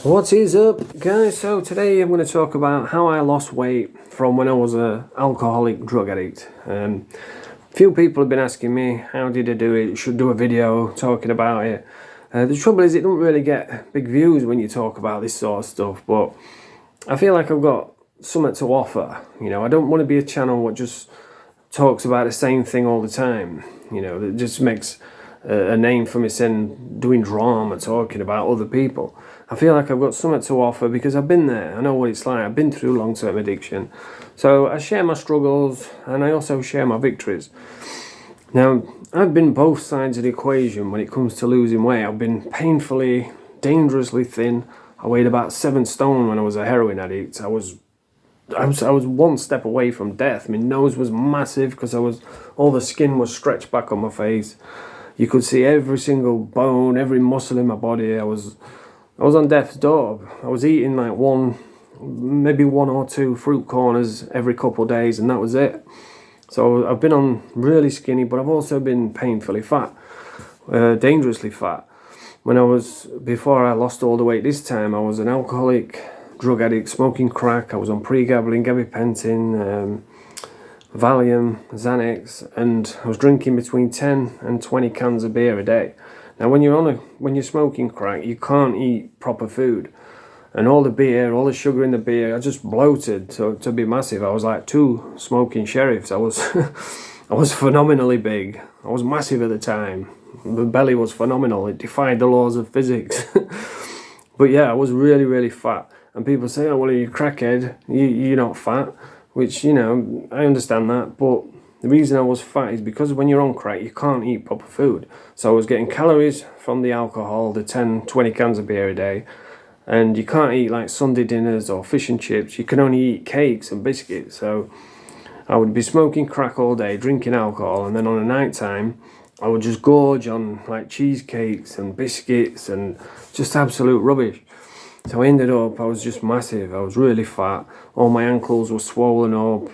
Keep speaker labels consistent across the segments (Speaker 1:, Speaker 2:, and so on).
Speaker 1: What is up, guys? So today I'm going to talk about how I lost weight from when I was an alcoholic drug addict. Few people have been asking me, how did I do it? Should do a video talking about it. The trouble is, it don't really get big views when you talk about this sort of stuff, but I feel like I've got something to offer. You know, I don't want to be a channel that just talks about the same thing all the time. You know, that just makes a name for myself doing drama, talking about other people. I feel like I've got something to offer because I've been there. I know what it's like. I've been through long-term addiction. So I share my struggles and I also share my victories. Now, I've been both sides of the equation when it comes to losing weight. I've been painfully, dangerously thin. I weighed about 7 stone when I was a heroin addict. I was one step away from death. My nose was massive because all the skin was stretched back on my face. You could see every single bone, every muscle in my body. I was on death's door. I was eating like maybe one or two fruit corners every couple of days, and that was it. So I've been on really skinny, but I've also been painfully fat, dangerously fat. Before I lost all the weight this time, I was an alcoholic, drug addict, smoking crack. I was on pregabalin, gabapentin, Valium, Xanax, and I was drinking between 10 and 20 cans of beer a day. Now, when you're smoking crack, you can't eat proper food, and all the beer, all the sugar in the beer, I just bloated to be massive. I was like 2 smoking sheriffs. I was I was phenomenally big. I was massive at the time. The belly was phenomenal. It defied the laws of physics. But yeah, I was really, really fat. And people say, "Oh, well, you're a crackhead. You're not fat." Which, you know, I understand that, but the reason I was fat is because when you're on crack, you can't eat proper food. So I was getting calories from the alcohol, the 10, 20 cans of beer a day, and you can't eat like Sunday dinners or fish and chips. You can only eat cakes and biscuits. So I would be smoking crack all day, drinking alcohol, and then on a night time, I would just gorge on like cheesecakes and biscuits and just absolute rubbish. So I ended up, I was just massive. I was really fat. All my ankles were swollen up.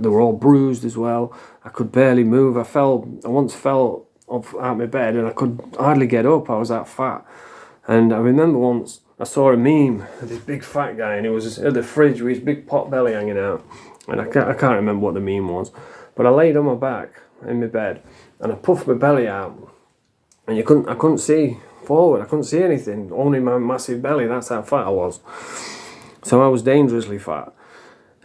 Speaker 1: They were all bruised as well. I could barely move. I once fell off out my bed and I could hardly get up. I was that fat. And I remember once I saw a meme of this big fat guy, and it was at the fridge with his big pot belly hanging out. And I can't remember what the meme was. But I laid on my back in my bed and I puffed my belly out. And I couldn't see forward. I couldn't see anything, only my massive belly. That's how fat I was. So I was dangerously fat.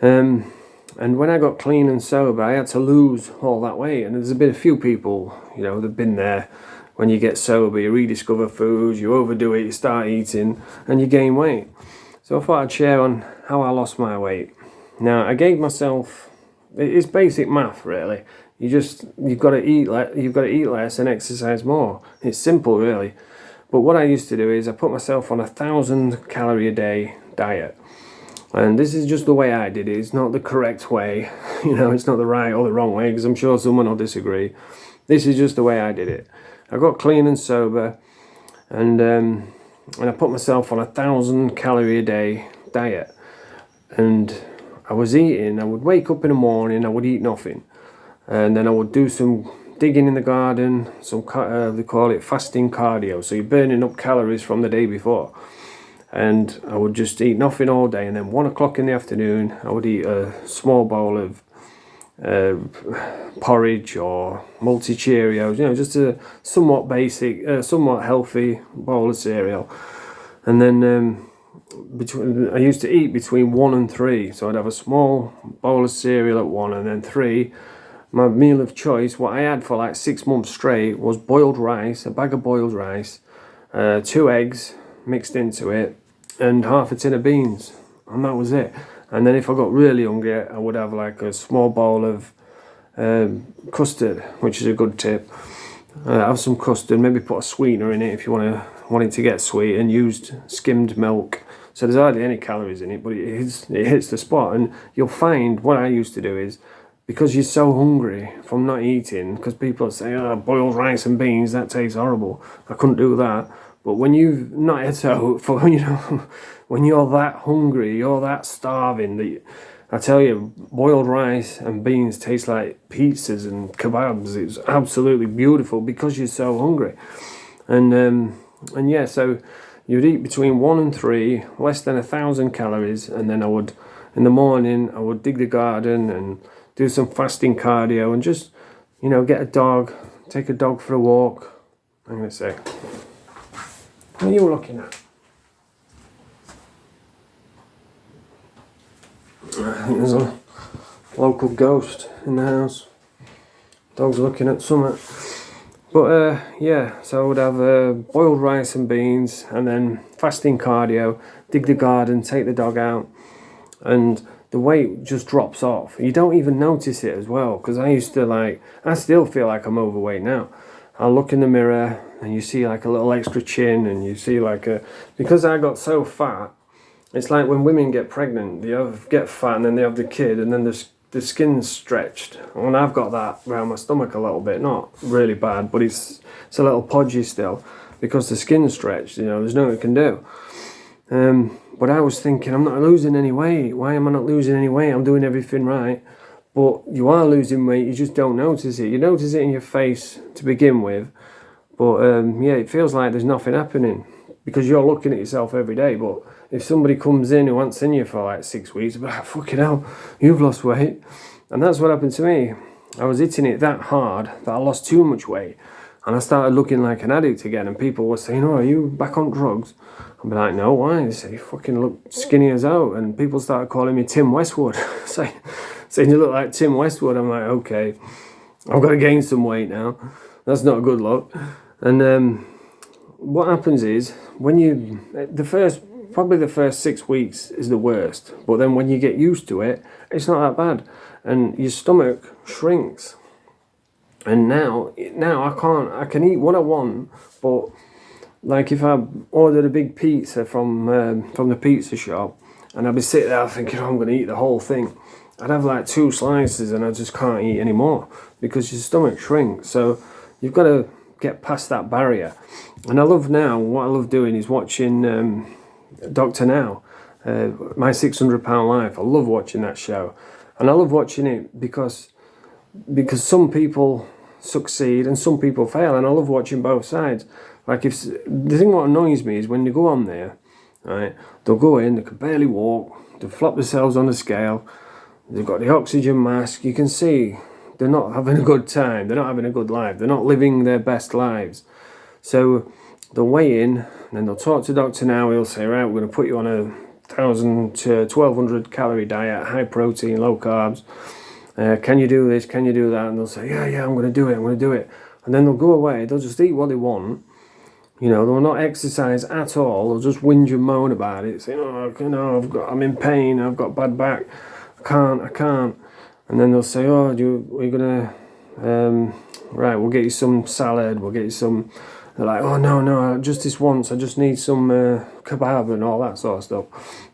Speaker 1: And when I got clean and sober, I had to lose all that weight. And there's been a few people, you know, that've been there. When you get sober, you rediscover foods, you overdo it, you start eating, and you gain weight. So I thought I'd share on how I lost my weight. Now, I gave myself, it's basic math, really. You've got to eat less and exercise more. It's simple, really. But what I used to do is I put myself on 1,000 calorie a day diet. And this is just the way I did it. It's not the correct way. You know, it's not the right or the wrong way, because I'm sure someone will disagree. This is just the way I did it. I got clean and sober, and I put myself on 1,000 calorie a day diet. And I was eating. I would wake up in the morning, I would eat nothing. And then I would do some digging in the garden, they call it fasting cardio. So you're burning up calories from the day before. And I would just eat nothing all day. And then 1 o'clock in the afternoon, I would eat a small bowl of porridge or multi-Cheerios, you know, just a somewhat basic, somewhat healthy bowl of cereal. And then I used to eat between 1 and 3. So I'd have a small bowl of cereal at 1, and then 3. My meal of choice, what I had for like 6 months straight, was boiled rice, a bag of boiled rice, 2 eggs mixed into it, and half a tin of beans, and that was it. And then if I got really hungry, I would have like a small bowl of custard, which is a good tip. Have some custard, maybe put a sweetener in it if you want it to get sweet, and used skimmed milk. So there's hardly any calories in it, but it hits the spot. And you'll find what I used to do is, because you're so hungry from not eating, because people say, "Oh, boiled rice and beans, that tastes horrible." I couldn't do that. But when you've not had when you're that hungry, you're that starving, that I tell you, boiled rice and beans taste like pizzas and kebabs. It's absolutely beautiful because you're so hungry. And yeah, so you'd eat between 1 and 3, less than 1,000 calories, and then in the morning, I would dig the garden and do some fasting cardio and just, get a dog, take a dog for a walk. I'm going to say, what are you looking at? I think there's a local ghost in the house. Dog's looking at something. But yeah, so I would have boiled rice and beans, and then fasting cardio, dig the garden, take the dog out, and the weight just drops off. You don't even notice it as well, because I still feel like I'm overweight now. I'll look in the mirror and you see like a little extra chin, and you see because I got so fat, it's like when women get pregnant, they get fat and then they have the kid, and then the skin's stretched. And I've got that around my stomach a little bit, not really bad, but it's a little podgy still because the skin's stretched. There's nothing I can do. But I was thinking, I'm not losing any weight. Why am I not losing any weight? I'm doing everything right. But you are losing weight, you just don't notice it. You notice it in your face to begin with. But it feels like there's nothing happening because you're looking at yourself every day. But if somebody comes in who hasn't seen you for like 6 weeks, they'll be like, fucking hell, you've lost weight. And that's what happened to me. I was hitting it that hard that I lost too much weight. And I started looking like an addict again. And people were saying, are you back on drugs? I'd be like, no, why? They say, you fucking look skinny as out. And people started calling me Tim Westwood. saying you look like Tim Westwood. I'm like, okay, I've got to gain some weight now. That's not a good look. And what happens is, probably the first 6 weeks is the worst. But then when you get used to it, it's not that bad. And your stomach shrinks. And now I can eat what I want, but like if I ordered a big pizza from the pizza shop, and I'd be sitting there thinking, I'm going to eat the whole thing, I'd have like 2 slices and I just can't eat anymore because your stomach shrinks. So you've got to get past that barrier. And what I love doing is watching Dr. Now, My 600 Pound Life. I love watching that show. And I love watching it because some people succeed and some people fail, and I love watching both sides. Like the thing what annoys me is when they go on there, right, they'll go in, they can barely walk, they flop themselves on the scale, they've got the oxygen mask, you can see they're not having a good time, they're not having a good life, they're not living their best lives. So they'll weigh in, and then they'll talk to Dr. Now, he'll say, right, we're going to put you on a 1,000 to 1,200 calorie diet, high protein, low carbs. Can you do this? Can you do that? And they'll say, yeah, I'm going to do it. And then they'll go away. They'll just eat what they want. They'll not exercise at all. They'll just whinge and moan about it. Say, I'm in pain. I've got bad back. I can't. And then they'll say, we're going to, right, we'll get you some salad. We'll get you some. They're like, oh, no, just this once. I just need some kebab and all that sort of stuff.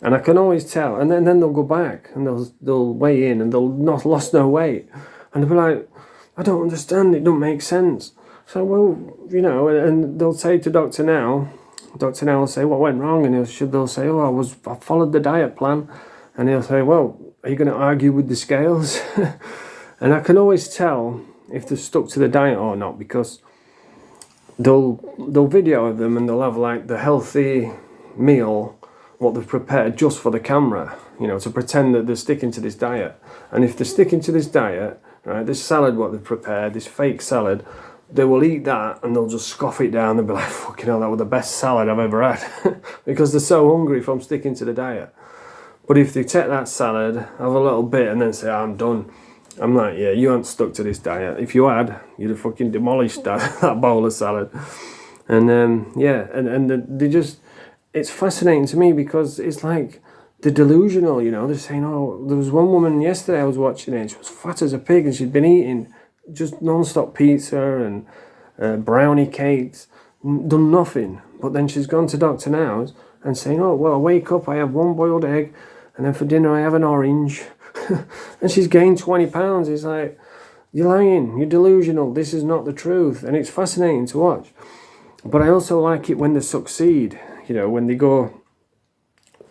Speaker 1: And I can always tell. And then they'll go back and they'll weigh in and they'll not lost no weight. And they'll be like, I don't understand. It don't make sense. So, well, and they'll say to Dr. Now will say, what went wrong? And they'll say, I followed the diet plan. And he'll say, well, are you going to argue with the scales? And I can always tell if they're stuck to the diet or not, because they'll video of them and they'll have like the healthy meal, what they've prepared just for the camera, to pretend that they're sticking to this diet. And if they're sticking to this diet, right, this salad what they've prepared, this fake salad, they will eat that and they'll just scoff it down. They'll be like, fucking hell, that was the best salad I've ever had. Because they're so hungry from sticking to the diet. But if they take that salad, have a little bit and then say, I'm done, I'm like, yeah, you aren't stuck to this diet. If you had, you'd have fucking demolished that bowl of salad. And they just, it's fascinating to me because it's like they're delusional, they're saying, there was one woman yesterday I was watching it, she was fat as a pig and she'd been eating just non-stop pizza and brownie cakes, done nothing. But then she's gone to Dr. Now's and saying, I wake up, I have 1 boiled egg, and then for dinner I have an orange. And she's gained 20 pounds. It's like, you're lying, you're delusional, this is not the truth. And it's fascinating to watch. But I also like it when they succeed, when they go,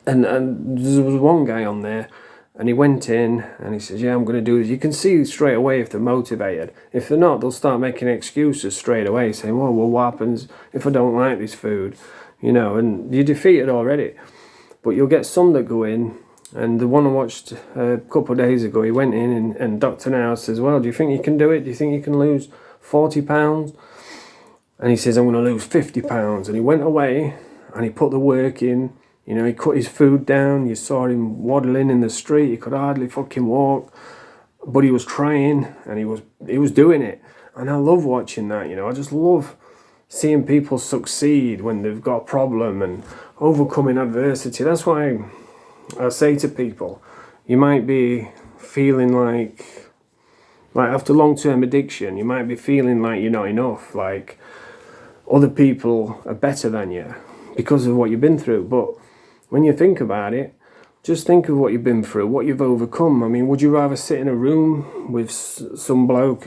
Speaker 1: and there was one guy on there, and he went in and he says, yeah, I'm going to do this. You can see straight away if they're motivated. If they're not, they'll start making excuses straight away, saying, well, what happens if I don't like this food? you know, and you're defeated already. But you'll get some that go in, and the one I watched a couple of days ago, he went in and Dr. Now says, well, do you think you can do it? Do you think you can lose 40 pounds? And he says, I'm going to lose 50 pounds. And he went away and he put the work in. You know, he cut his food down. You saw him waddling in the street. He could hardly fucking walk. But he was trying, and he was doing it. And I love watching that, you know. I just love seeing people succeed when they've got a problem and overcoming adversity. That's why I say to people, you might be feeling like after long-term addiction, you might be feeling like you're not enough, like other people are better than you because of what you've been through. But when you think about it, just think of what you've been through, what you've overcome. I mean, would you rather sit in a room with some bloke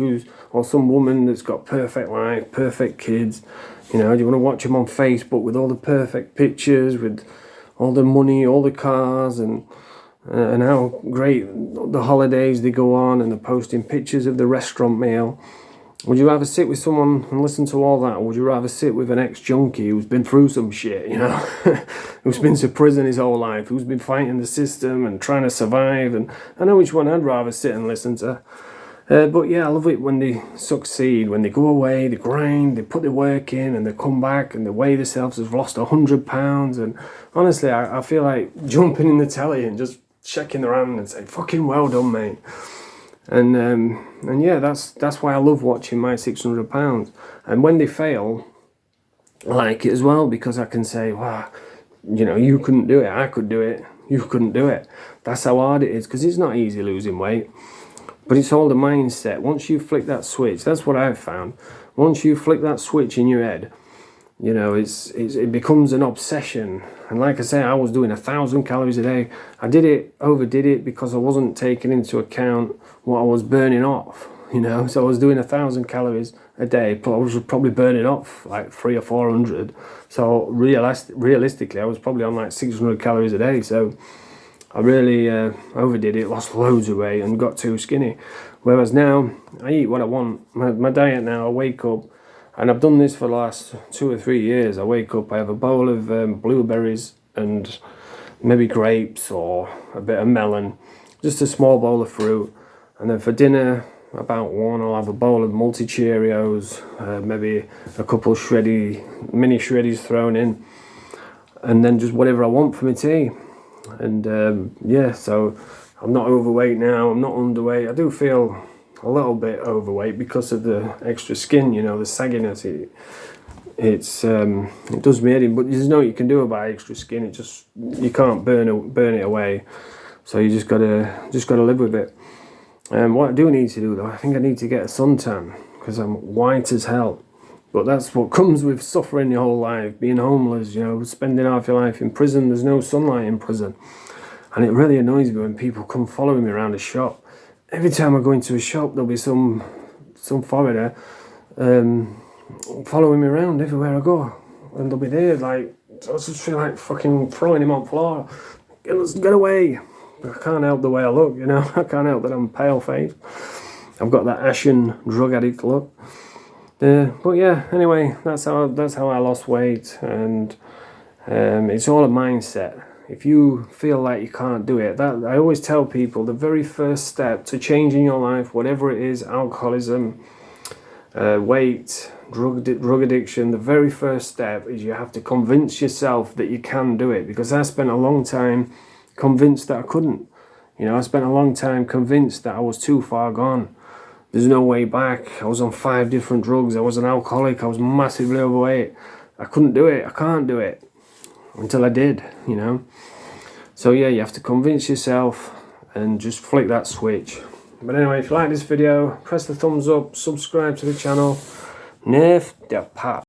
Speaker 1: or some woman that's got perfect life, perfect kids? You know, do you want to watch them on Facebook with all the perfect pictures, with all the money, all the cars, and how great the holidays they go on, and they're posting pictures of the restaurant meal? Would you rather sit with someone and listen to all that, or would you rather sit with an ex-junkie who's been through some shit, you know, who's been to prison his whole life, who's been fighting the system and trying to survive? And I know which one I'd rather sit and listen to. But yeah, I love it when they succeed, when they go away, they grind, they put their work in, and they come back and they weigh themselves as lost 100 pounds. And honestly, I feel like jumping in the telly and just shaking their hand and saying, fucking well done, mate. And yeah, that's why I love watching my 600 pounds. And when they fail, I like it as well, because I can say, wow, you know, you couldn't do it, I could do it, you couldn't do it. That's how hard it is, because it's not easy losing weight. But it's all the mindset. Once you flick that switch, that's what I've found. Once you flick that switch in your head, you know, it becomes an obsession. And like I say, I was doing 1,000 calories a day. I overdid it because I wasn't taking into account what I was burning off, you know. So I was doing 1,000 calories a day, but I was probably burning off like 300 or 400. So realistically, I was probably on like 600 calories a day. So I really overdid it, lost loads of weight and got too skinny. Whereas now, I eat what I want. My diet now, I wake up, and I've done this for the last 2 or 3 years. I wake up, I have a bowl of blueberries and maybe grapes or a bit of melon, just a small bowl of fruit. And then for dinner, about 1, I'll have a bowl of multi-Cheerios, maybe a couple mini shreddies thrown in, and then just whatever I want for my tea. And yeah, so I'm not overweight now, I'm not underweight. I do feel a little bit overweight because of the extra skin, you know, the sagginess. It does me in, but there's nothing you can do about extra skin. You can't burn it away. So you just gotta live with it. What I do need to do though, I think I need to get a suntan because I'm white as hell. But that's what comes with suffering your whole life, being homeless, you know, spending half your life in prison. There's no sunlight in prison. And it really annoys me when people come following me around the shop. Every time I go into a shop, there'll be some foreigner following me around everywhere I go. And they'll be there, like, I just feel like fucking throwing him on the floor. Get away. I can't help the way I look, you know. I can't help that I'm pale-faced. I've got that ashen drug addict look. But yeah, anyway, that's how I lost weight. And it's all a mindset. If you feel like you can't do it, I always tell people the very first step to changing your life, whatever it is, alcoholism, weight, drug addiction, the very first step is you have to convince yourself that you can do it. Because I spent a long time convinced that I couldn't. You know, I spent a long time convinced that I was too far gone. There's no way back. I was on 5 different drugs. I was an alcoholic. I was massively overweight. I couldn't do it. I can't do it. Until I did, you know. So yeah, you have to convince yourself and just flick that switch. But anyway, if you like this video, press the thumbs up, subscribe to the channel. Nerf the pop.